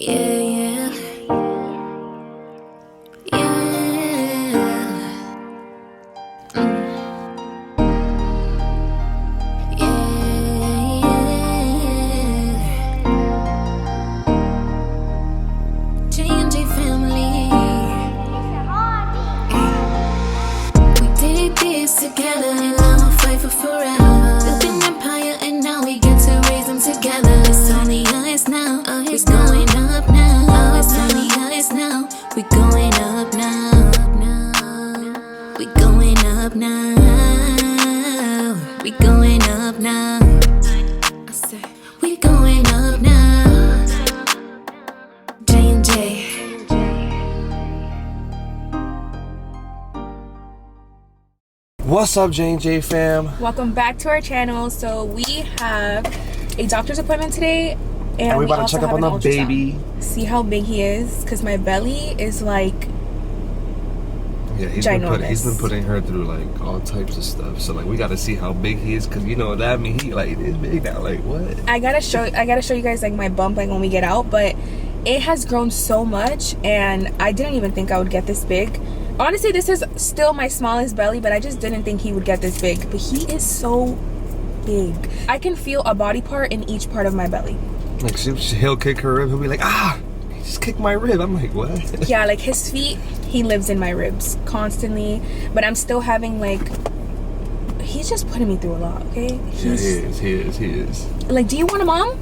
Yeah, yeah, yeah. J&J family. We did this together and now we'll fight for forever. Built an empire and now we get to raise them together. It's only us now. We going up now. It's only us now. We going up now. We going up now. We going up now. I said we going up now. J&J. What's up, J&J fam? Welcome back to our channel. So we have a doctor's appointment today, and we about to also check up have on an the ultrasound. baby. See how big he is, because my belly is like Yeah, he's been putting her through like all types of stuff. So like we gotta see how big he is, cause you know that mean he like is big now. Like what? I gotta show you guys like my bump like when we get out, but it has grown so much, and I didn't even think I would get this big. Honestly, this is still my smallest belly, but I just didn't think he would get this big. But he is so big. I can feel a body part in each part of my belly. Like he'll kick her rib. He'll be like, he just kicked my rib. I'm like, what? Yeah, like his feet, he lives in my ribs constantly. But I'm still having like, he's just putting me through a lot, okay? Yeah, he is. Like, do you want a mom?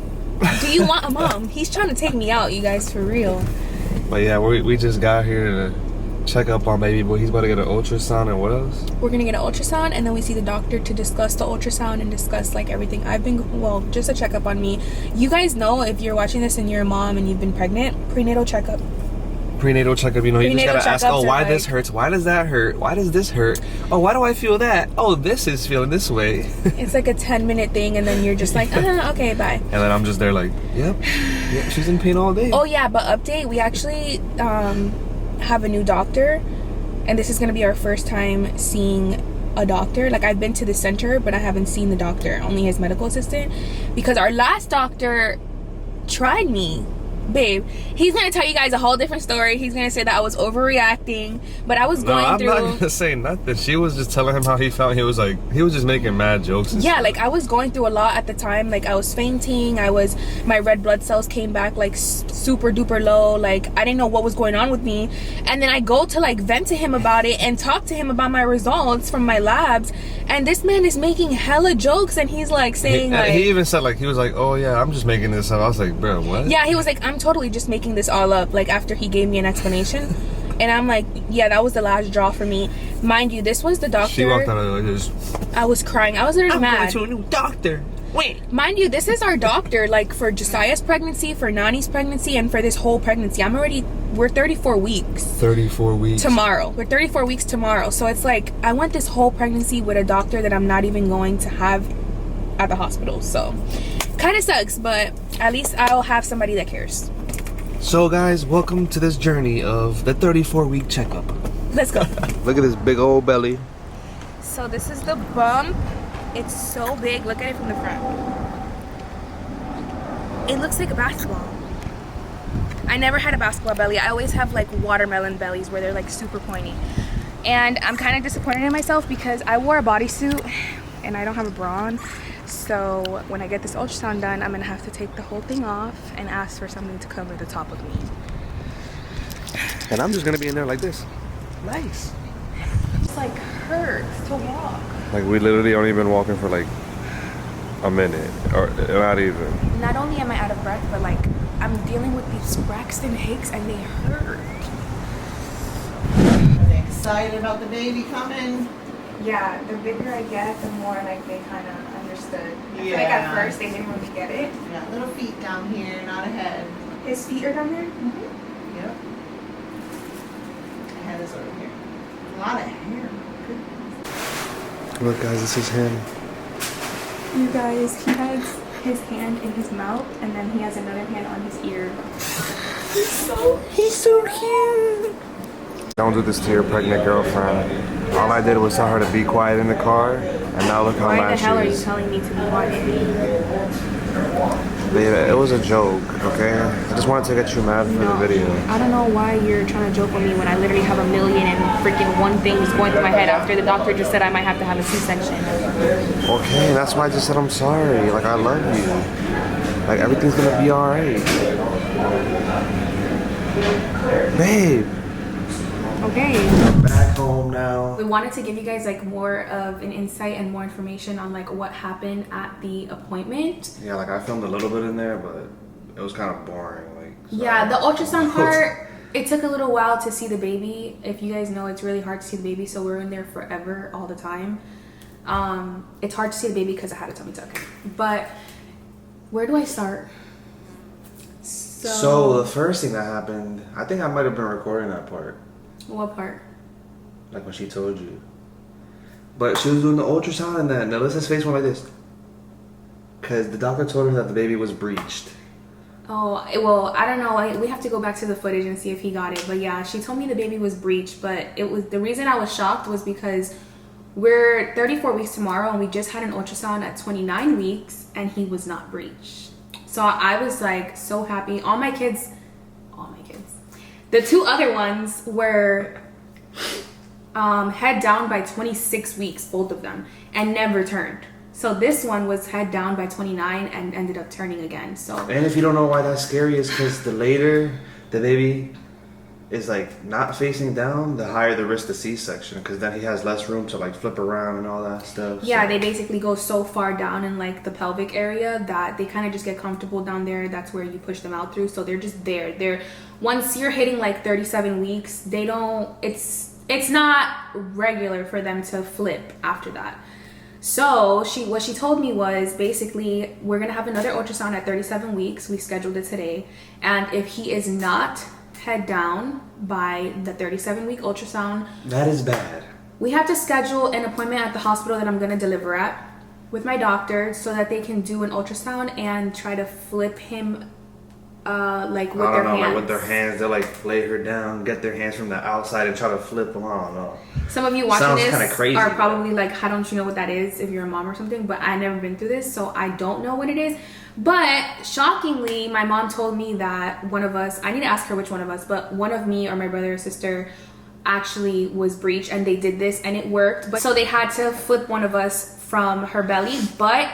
Do you want a mom? He's trying to take me out, you guys, for real. But yeah, we just got here to check up on baby boy. He's about to get an ultrasound, and what else? We're gonna get an ultrasound, and then we see the doctor to discuss the ultrasound and discuss like everything. Just a checkup on me. You guys know, if you're watching this and you're a mom and you've been pregnant, prenatal checkup. Prenatal checkup, you know, you just gotta ask, oh, why this hurts? Why does that hurt? Why does this hurt? Oh, why do I feel that? Oh, this is feeling this way. It's like a 10-minute thing, and then you're just like, okay, bye. And then I'm just there like, yep, she's in pain all day. Oh yeah, but update, we actually have a new doctor, and this is gonna be our first time seeing a doctor. Like, I've been to the center, but I haven't seen the doctor, only his medical assistant, because our last doctor tried me. Babe, he's gonna tell you guys a whole different story. He's gonna say that I was overreacting, but I was going through... I'm not gonna say nothing. She was just telling him how he felt. He was just making mad jokes and stuff. Like, I was going through a lot at the time. Like, I was fainting. My red blood cells came back like super duper low. Like, I didn't know what was going on with me. And then I go to like vent to him about it and talk to him about my results from my labs, and this man is making hella jokes, and he's like saying he even said he was like, oh yeah, I'm just making this up. I was like, bro, what? Yeah, he was like, I'm totally just making this all up, like after he gave me an explanation. And I'm like, yeah, that was the last straw for me. Mind you, this was the doctor. She walked out of like this. I was crying. I was literally mad. I'm going to a new doctor. Wait. Mind you, this is our doctor, like for Josiah's pregnancy, for Nani's pregnancy, and for this whole pregnancy. We're 34 weeks. 34 weeks. Tomorrow. We're 34 weeks tomorrow. So it's like, I went this whole pregnancy with a doctor that I'm not even going to have at the hospital. So, kind of sucks, but at least I'll have somebody that cares. So guys, welcome to this journey of the 34-week checkup. Let's go. Look at this big old belly. So this is the bump. It's so big. Look at it from the front. It looks like a basketball. I never had a basketball belly. I always have like watermelon bellies where they're like super pointy. And I'm kind of disappointed in myself because I wore a bodysuit and I don't have a bra on. So when I get this ultrasound done, I'm gonna have to take the whole thing off and ask for something to cover the top of me. And I'm just gonna be in there like this. Nice. It's like hurts to walk. Like we literally only been walking for like a minute, or not even. Not only am I out of breath, but like I'm dealing with these Braxton Hicks and they hurt. Are they excited about the baby coming? Yeah, the bigger I get, the more like they kind of understood. I feel like Yeah. at first they didn't really get it. Yeah, little feet down here, not a head. His feet are down there? Yep. The head is over here. A lot of hair. Look guys, this is him. You guys, he has his hand in his mouth and then he has another hand on his ear. He's so cute. Don't do this to your pregnant girlfriend. All I did was tell her to be quiet in the car, and And now look how Why the last hell she are you is. telling me to be quiet? Babe, it was a joke, okay? I just wanted to get you mad for the video. I don't know why you're trying to joke with me when I literally have a million and freaking one thing is going through my head after the doctor just said I might have to have a C-section. Okay, that's why I just said I'm sorry. Like, I love you. Like, everything's gonna be alright. Babe. Okay. Back home now. We wanted to give you guys like more of an insight and more information on like what happened at the appointment. Yeah, like I filmed a little bit in there, but it was kind of boring. Like, so. Yeah, the ultrasound part, it took a little while to see the baby. If you guys know, it's really hard to see the baby, so we're in there forever all the time. It's hard to see the baby because I had a tummy tuck. But where do I start? So the first thing that happened, I think I might have been recording that part. What part? Like when she told you. But she was doing the ultrasound and then Alyssa's face went like this. Because the doctor told her that the baby was breached. Oh, well, I don't know. We have to go back to the footage and see if he got it. But yeah, she told me the baby was breached. But it was the reason I was shocked was because we're 34 weeks tomorrow and we just had an ultrasound at 29 weeks and he was not breached. So I was like so happy. All my kids. The two other ones were head down by 26 weeks, both of them, and never turned. So this one was head down by 29 and ended up turning again. So. And if you don't know why that's scary, is because the later the baby is like not facing down, the higher the risk of C-section, because then he has less room to like flip around and all that stuff. Yeah, so. They basically go so far down in like the pelvic area that they kind of just get comfortable down there. That's where you push them out through. So they're just there. They're once you're hitting like 37 weeks, they don't. It's not regular for them to flip after that. So what she told me was basically we're gonna have another ultrasound at 37 weeks. We scheduled it today, and if he is not head down by the 37-week ultrasound, that is bad. We have to schedule an appointment at the hospital that I'm going to deliver at with my doctor so that they can do an ultrasound and try to flip him like with their hands. Like with their hands, they'll like lay her down, get their hands from the outside and try to flip them. I don't know. Some of you watching this crazy, are probably like, how don't you know what that is if you're a mom or something? But I've never been through this, so I don't know what it is. But shockingly, my mom told me that one of us, I need to ask her which one of us, but one of me or my brother or sister actually was breached and they did this and it worked. But so they had to flip one of us from her belly. But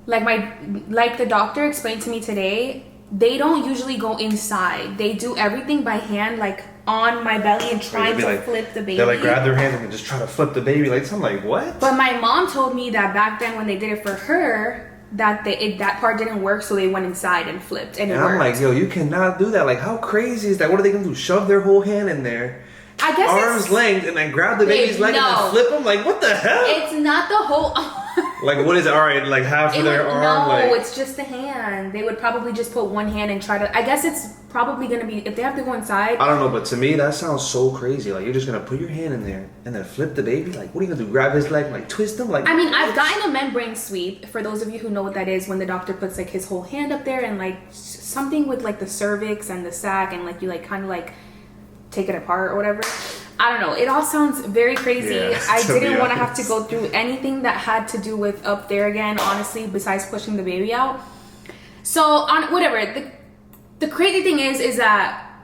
like the doctor explained to me today, they don't usually go inside. They do everything by hand, like on my belly and trying to flip the baby. They like grab their hands and just try to flip the baby. Like, so I'm like, what? But my mom told me that back then when they did it for her, that that part didn't work, so they went inside and flipped, and it worked. I'm like, yo, you cannot do that. Like, how crazy is that? What are they gonna do? Shove their whole hand in there, I guess arms length, and then grab the baby's leg and then flip them? Like, what the hell? It's not the whole. Like, what is it? All right, like half of their arm. No, it's just the hand. They would probably just put one hand and try to. I guess it's probably gonna be if they have to go inside. I don't know, but to me that sounds so crazy. Like, you're just gonna put your hand in there and then flip the baby. Like, what are you gonna do? Grab his leg, and, like twist him? Like, I mean, I've gotten a membrane sweep. For those of you who know what that is, when the doctor puts like his whole hand up there and like something with like the cervix and the sac and like you like kind of like take it apart or whatever. I don't know. It all sounds very crazy. Yeah, I didn't want to have to go through anything that had to do with up there again, honestly, besides pushing the baby out. So on whatever, the crazy thing is that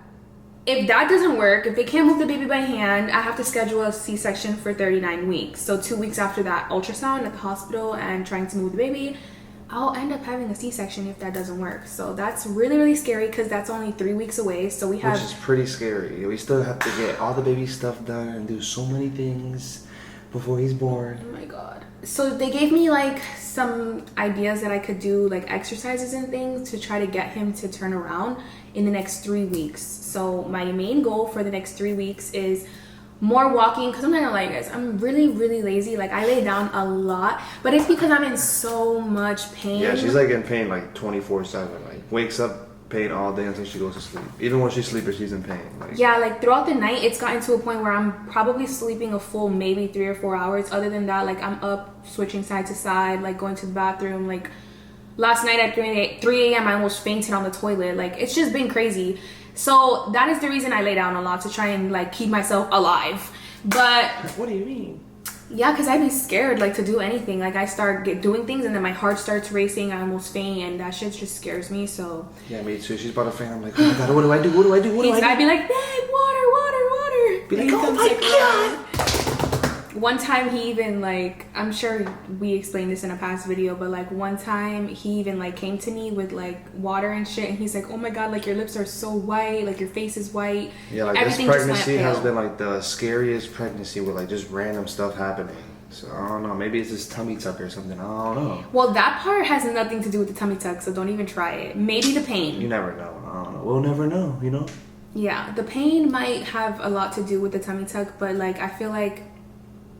if that doesn't work, if they can't move the baby by hand, I have to schedule a C-section for 39 weeks. So 2 weeks after that ultrasound at the hospital and trying to move the baby, I'll end up having a C-section if that doesn't work. So that's really, really scary because that's only 3 weeks away. So we have... Which is pretty scary. We still have to get all the baby stuff done and do so many things before he's born. Oh my God. So they gave me like some ideas that I could do, like exercises and things to try to get him to turn around in the next 3 weeks. So my main goal for the next 3 weeks is more walking, because I'm not gonna lie, guys, I'm really, really lazy. Like, I lay down a lot, but it's because I'm in so much pain. Yeah, she's like in pain like 24/7. Like, wakes up pain all day until she goes to sleep. Even when she's sleeping, she's in pain. Like, yeah, like throughout the night, it's gotten to a point where I'm probably sleeping a full maybe 3 or 4 hours. Other than that, like I'm up switching side to side, like going to the bathroom. Like last night at 3 a.m. I almost fainted on the toilet. Like, it's just been crazy. So that is the reason I lay down a lot, to try and like keep myself alive. But what do you mean? Yeah, because I'd be scared, like, to do anything. Like, I start doing things, and then my heart starts racing. I almost faint, and that shit just scares me, so... Yeah, me too. She's about to faint. I'm like, oh my God, what do I do? What do I do? What do I do? I'd be like, babe, water. Be like, And he oh comes, my like, God. one time he even, like, I'm sure we explained this in a past video, but, like, one time he even, like, came to me with, like, water and shit, and he's like, oh my God, like, your lips are so white, like, your face is white. Yeah, like, Everything this just went pregnancy has pale. been, like, the scariest pregnancy with, like, just random stuff happening. So, I don't know. Maybe it's this tummy tuck or something. I don't know. Well, that part has nothing to do with the tummy tuck, so don't even try it. Maybe the pain. You never know. I don't know. We'll never know, you know? Yeah, the pain might have a lot to do with the tummy tuck, but, like, I feel like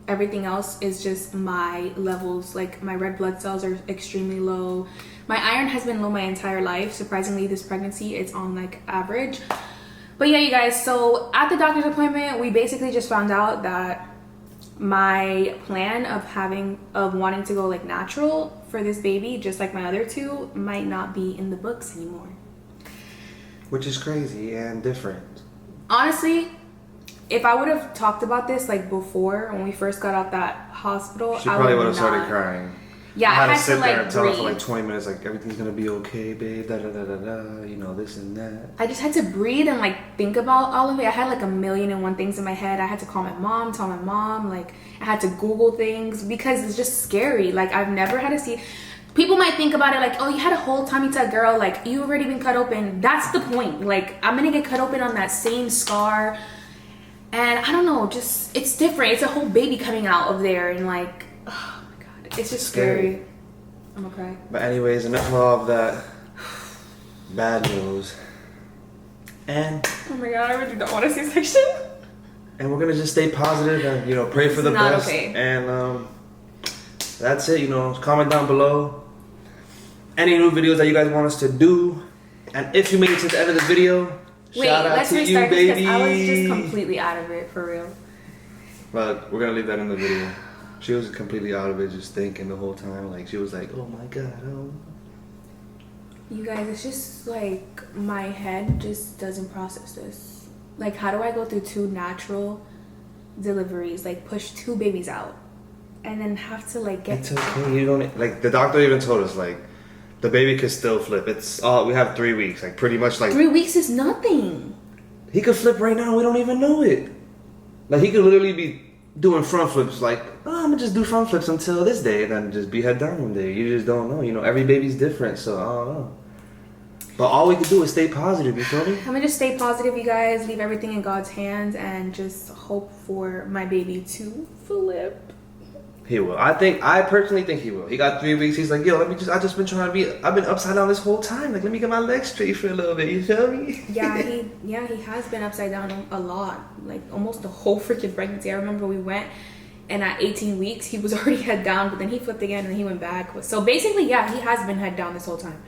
everything else is just my levels. Like, my red blood cells are extremely low. My iron has been low my entire life. Surprisingly, this pregnancy, it's on, like, average. But yeah, you guys, so at the doctor's appointment, we basically just found out that my plan of wanting to go, like, natural for this baby, just like my other two, might not be in the books anymore. Which is crazy and different. Honestly, if I would have talked about this, like, before, when we first got out that hospital, She I probably would would have started crying. Yeah, I had I to had sit to, there like, and tell her for breathe. like 20 minutes, like, everything's gonna be okay, babe, da da da da da, you know, this and that. I just had to breathe and, like, think about all of it. I had, like, 1,000,001 things in my head. I had to call my mom, tell my mom, like, I had to Google things because it's just scary. Like, I've never had to see... People might think about it like, oh, you had a whole tummy tuck, girl. Like, you already been cut open. That's the point. Like, I'm gonna get cut open on that same scar. And I don't know, just, it's different. It's a whole baby coming out of there. And, like, oh my God. It's just scary. I'm gonna cry. But anyways, enough of all of that bad news. And Oh my God, I really don't want a C-section. we're gonna just stay positive and, you know, pray for the It's not best. okay. And that's it, you know. Comment down below any new videos that you guys want us to do. And if you made it to the end of the video, Wait, shout out let's to you, restart this baby. because I was just completely out of it, for real. But we're gonna leave that in the video. She was completely out of it, just thinking the whole time. Like, she was like, oh my God, oh. You guys, it's just like my head just doesn't process this. Like, how do I go through 2 natural deliveries, like push 2 babies out, and then have to, like, get... It's okay. You don't, like, the doctor even told us, like, the baby could still flip. It's all, we have 3 weeks, like, pretty much, like... 3 weeks is nothing. He could flip right now, we don't even know it. Like, he could literally be doing front flips, like, oh, I'm gonna just do front flips until this day, and then just be head down one day. You just don't know. You know, every baby's different, so I don't know. But all we can do is stay positive, you feel me? I'm gonna just stay positive, you guys. Leave everything in God's hands and just hope for my baby to flip. He will. I personally think he will. He got 3 weeks. He's like, yo, I've just been trying to be, I've been upside down this whole time. Like, let me get my legs straight for a little bit. You feel me? Yeah, he has been upside down a lot. Like, almost the whole freaking pregnancy. I remember we went, and at 18 weeks, he was already head down, but then he flipped again and he went back. So basically, yeah, he has been head down this whole time.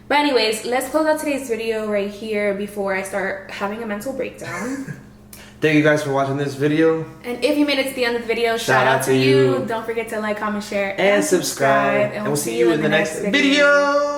But anyways, let's close out today's video right here before I start having a mental breakdown. Thank you guys for watching this video. And if you made it to the end of the video, shout out to you. Don't forget to like, comment, share, And subscribe. And we'll see you in the next video.